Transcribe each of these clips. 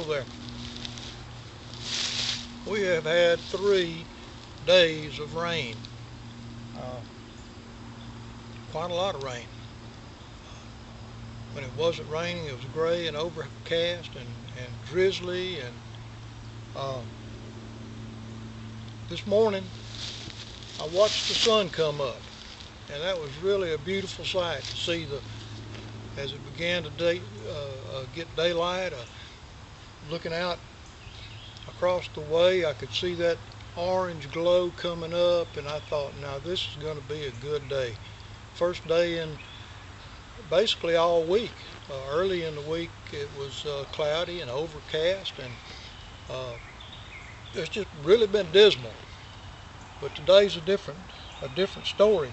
there. We have had 3 days of rain. Quite a lot of rain. When it wasn't raining, it was gray and overcast and drizzly. And this morning, I watched the sun come up, and that was really a beautiful sight to see as it began to get daylight. Looking out across the way, I could see that orange glow coming up, and I thought, now this is going to be a good day. First day in basically all week. Early in the week it was cloudy and overcast, and it's just really been dismal. But today's a different story.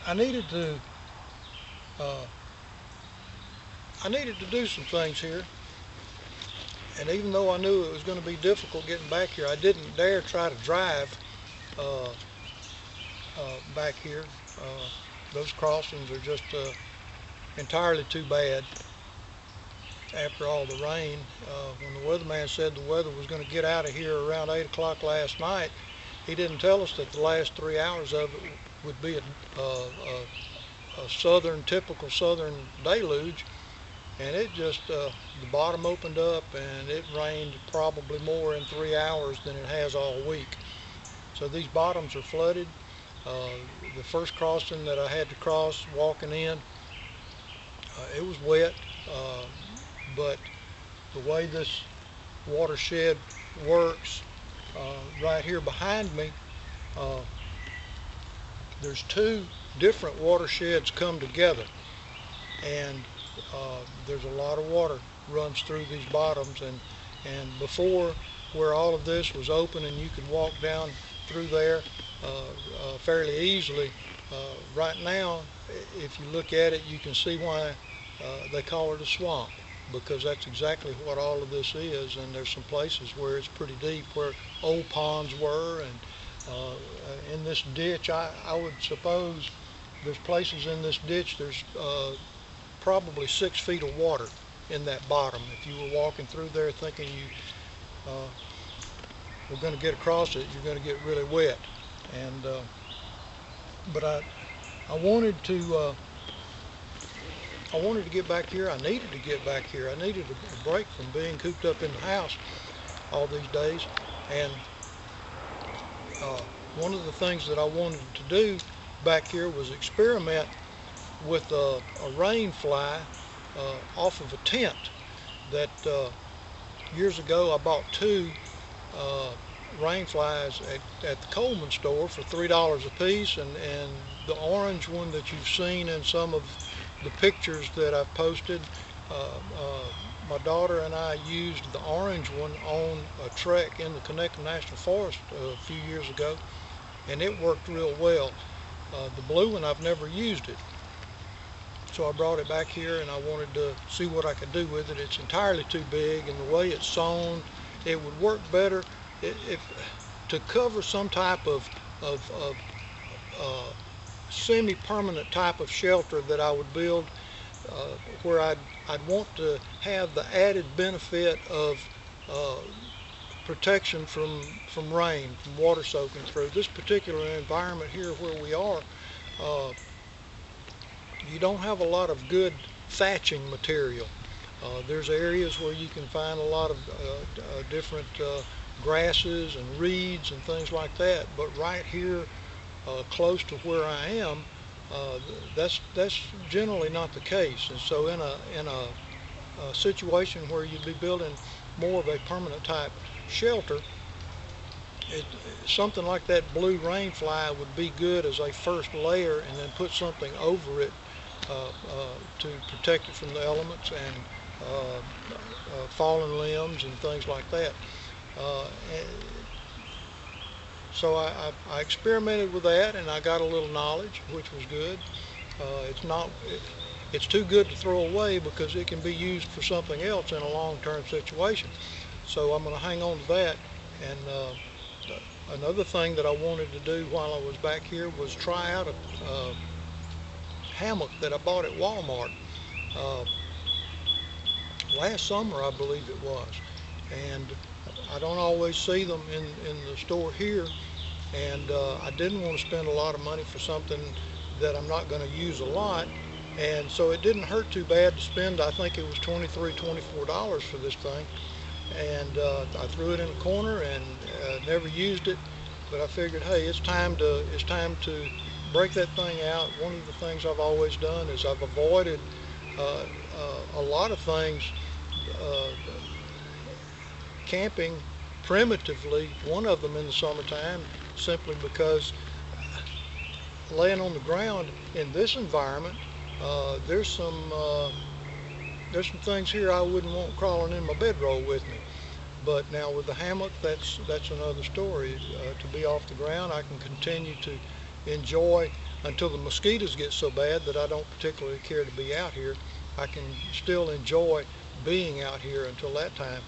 I needed to do some things here, and even though I knew it was going to be difficult getting back here, I didn't dare try to drive back here. Those crossings are just entirely too bad after all the rain. When the weatherman said the weather was going to get out of here around 8 o'clock last night, he didn't tell us that the last 3 hours of it would be a typical southern deluge. And it just, the bottom opened up and it rained probably more in 3 hours than it has all week. So these bottoms are flooded. The first crossing that I had to cross walking in, it was wet, but the way this watershed works, right here behind me, there's 2 different watersheds come together, and there's a lot of water runs through these bottoms, and before, where all of this was open and you could walk down through there fairly easily, right now if you look at it you can see why they call it a swamp, because that's exactly what all of this is. And there's some places where it's pretty deep, where old ponds were, and in this ditch, I would suppose there's places in this ditch, there's probably 6 feet of water in that bottom. If you were walking through there thinking you were going to get across it, you're going to get really wet. And but I wanted to get back here. I needed to get back here. I needed a break from being cooped up in the house all these days. And one of the things that I wanted to do back here was experiment with a rain fly off of a tent that years ago I bought 2 rain flies at the Coleman store for $3 a piece, and the orange one that you've seen in some of the pictures that I've posted, my daughter and I used the orange one on a trek in the Connecticut National Forest a few years ago, and it worked real well. The blue one, I've never used it, so I brought it back here and I wanted to see what I could do with it. It's entirely too big, and the way it's sewn, it would work better to cover some type of semi-permanent type of shelter that I would build, where I'd want to have the added benefit of protection from rain, from water soaking through. This particular environment here where we are, you don't have a lot of good thatching material. There's areas where you can find a lot of different grasses and reeds and things like that, but right here close to where I am, that's generally not the case. And so in a situation where you'd be building more of a permanent type shelter, something like that blue rain fly would be good as a first layer, and then put something over it to protect it from the elements and fallen limbs and things like that. So I experimented with that, and I got a little knowledge, which was good. It's too good to throw away because it can be used for something else in a long-term situation. So I'm going to hang on to that. And another thing that I wanted to do while I was back here was try out a hammock that I bought at Walmart. last summer, I believe it was. And I don't always see them in the store here, and I didn't want to spend a lot of money for something that I'm not going to use a lot. And so it didn't hurt too bad to spend, I think it was $23, $24 for this thing. And I threw it in a corner and never used it. But I figured, hey, it's time to break that thing out. One of the things I've always done is I've avoided a lot of things, camping primitively, one of them in the summertime, simply because laying on the ground in this environment, there's some things here I wouldn't want crawling in my bedroll with me. But now with the hammock, that's another story. To be off the ground, I can continue to enjoy until the mosquitoes get so bad that I don't particularly care to be out here. I can still enjoy being out here until that time.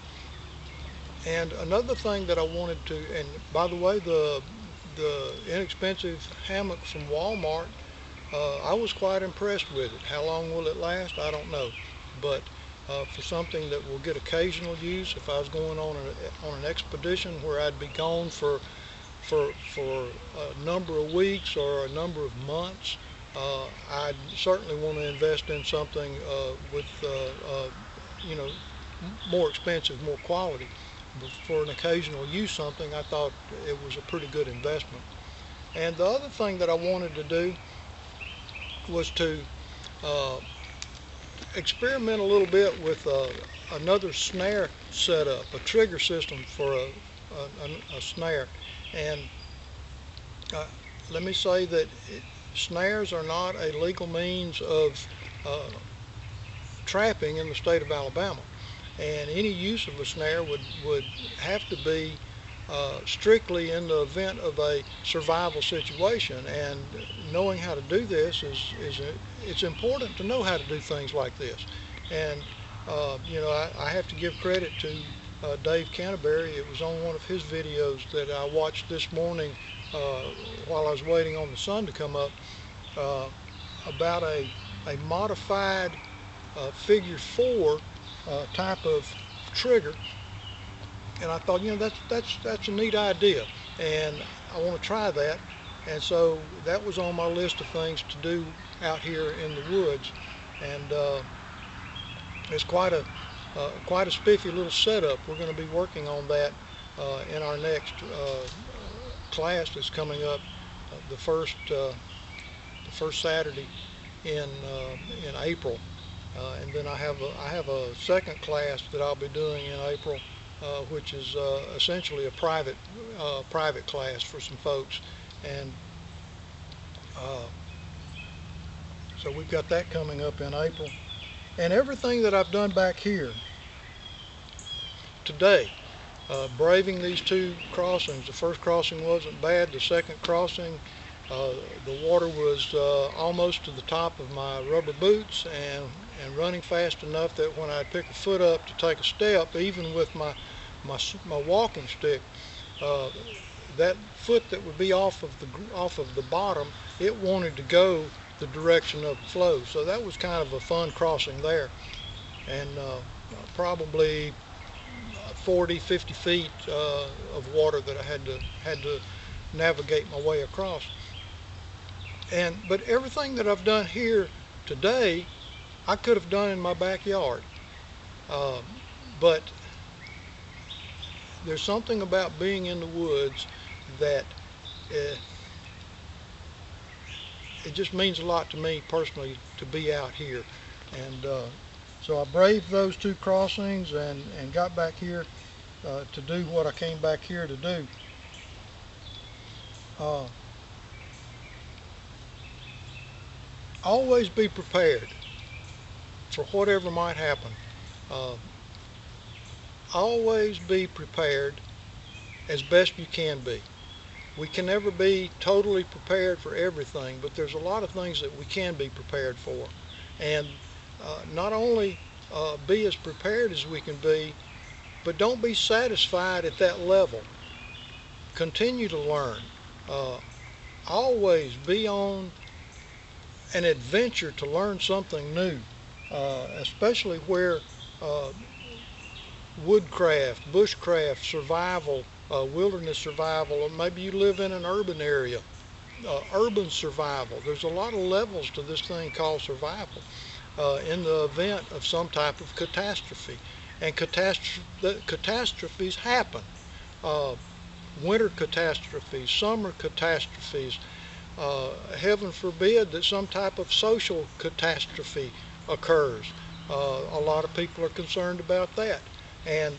And another thing that I wanted to, and by the way, the inexpensive hammock from Walmart, I was quite impressed with it. How long will it last? I don't know. But for something that will get occasional use, if I was going on an expedition where I'd be gone for a number of weeks or a number of months, I'd certainly want to invest in something with you know, more expensive, more quality. But for an occasional use something, I thought it was a pretty good investment. And the other thing that I wanted to do was to experiment a little bit with another snare setup, a trigger system for a snare. And let me say that snares are not a legal means of trapping in the state of Alabama. And any use of a snare would have to be strictly in the event of a survival situation. And knowing how to do this it's important to know how to do things like this. And you know, I have to give credit to Dave Canterbury. It was on one of his videos that I watched this morning while I was waiting on the sun to come up, about a modified figure 4 type of trigger. And I thought, you know, that's a neat idea, and I want to try that. And so that was on my list of things to do out here in the woods. And it's quite a spiffy little setup. We're going to be working on that in our next class that's coming up, the first Saturday in April. And then I have a second class that I'll be doing in April, which is essentially a private class for some folks. And so we've got that coming up in April. And everything that I've done back here today, braving these 2 crossings. The first crossing wasn't bad. The second crossing, the water was almost to the top of my rubber boots, and running fast enough that when I'd pick a foot up to take a step, even with my walking stick, that foot that would be off of the bottom, it wanted to go the direction of the flow. So that was kind of a fun crossing there. And probably 40-50 feet of water that I had to navigate my way across. But everything that I've done here today, I could have done in my backyard. But there's something about being in the woods that it just means a lot to me personally to be out here. And so I braved those 2 crossings and got back here to do what I came back here to do. Always be prepared for whatever might happen. Always be prepared as best you can be. We can never be totally prepared for everything, but there's a lot of things that we can be prepared for. And not only be as prepared as we can be, but don't be satisfied at that level. Continue to learn. Always be on an adventure to learn something new, especially where woodcraft, bushcraft, survival, wilderness survival, or maybe you live in an urban area, urban survival. There's a lot of levels to this thing called survival in the event of some type of catastrophe. And catastrophes happen. Winter catastrophes, summer catastrophes, heaven forbid that some type of social catastrophe occurs. A lot of people are concerned about that. And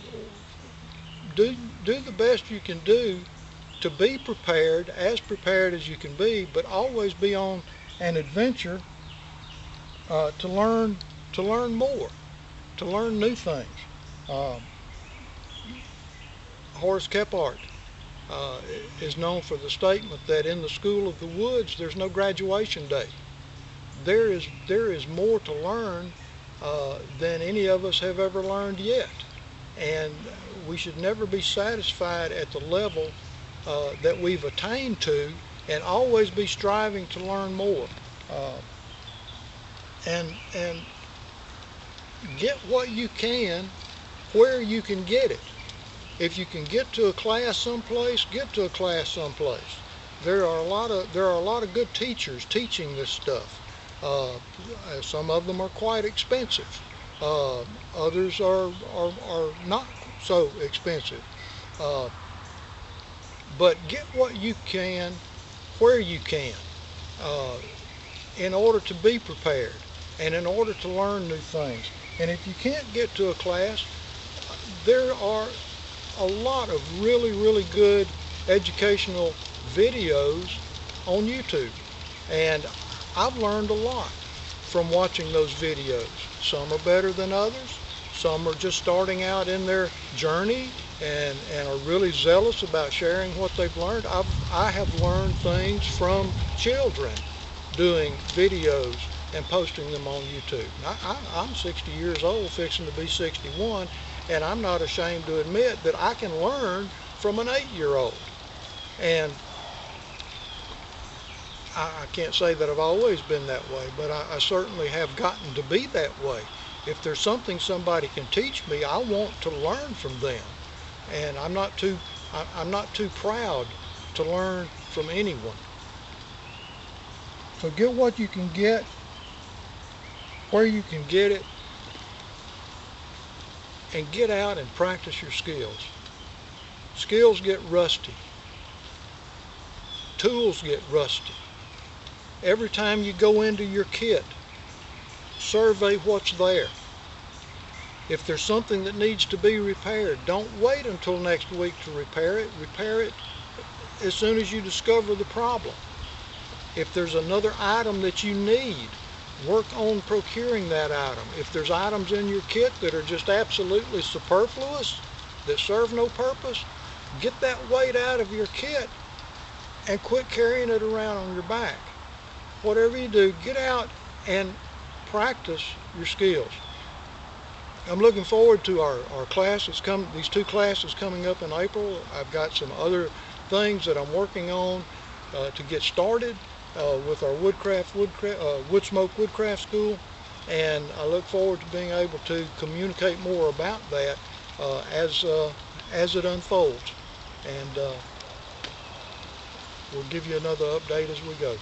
do the best you can do to be prepared as you can be, but always be on an adventure to learn more, to learn new things. Horace Kephart is known for the statement that in the school of the woods there's no graduation day. There is more to learn than any of us have ever learned yet, and we should never be satisfied at the level that we've attained to, and always be striving to learn more, and get what you can where you can get it. If you can get to a class someplace, get to a class someplace. There are a lot of good teachers teaching this stuff. Some of them are quite expensive. Others are not so expensive. But get what you can where you can in order to be prepared and in order to learn new things. And if you can't get to a class, there are a lot of really good educational videos on YouTube, and I've learned a lot from watching those videos. Some are better than others. Some are just starting out in their journey and are really zealous about sharing what they've learned. I have learned things from children doing videos and posting them on YouTube. I'm 60 years old, fixing to be 61, and I'm not ashamed to admit that I can learn from an 8-year-old. And I can't say that I've always been that way, but I certainly have gotten to be that way. If there's something somebody can teach me, I want to learn from them, and I'm not too proud to learn from anyone. So get what you can get where you can get it, and get out and practice your skills. Skills get rusty. Tools get rusty. Every time you go into your kit, survey what's there. If there's something that needs to be repaired, don't wait until next week to repair it. Repair it as soon as you discover the problem. If there's another item that you need, work on procuring that item. If there's items in your kit that are just absolutely superfluous, that serve no purpose, get that weight out of your kit and quit carrying it around on your back. Whatever you do, get out and practice your skills. I'm looking forward to our classes, these 2 classes coming up in April. I've got some other things that I'm working on to get started with our Woodsmoke Woodcraft School, and I look forward to being able to communicate more about that as it unfolds, and we'll give you another update as we go.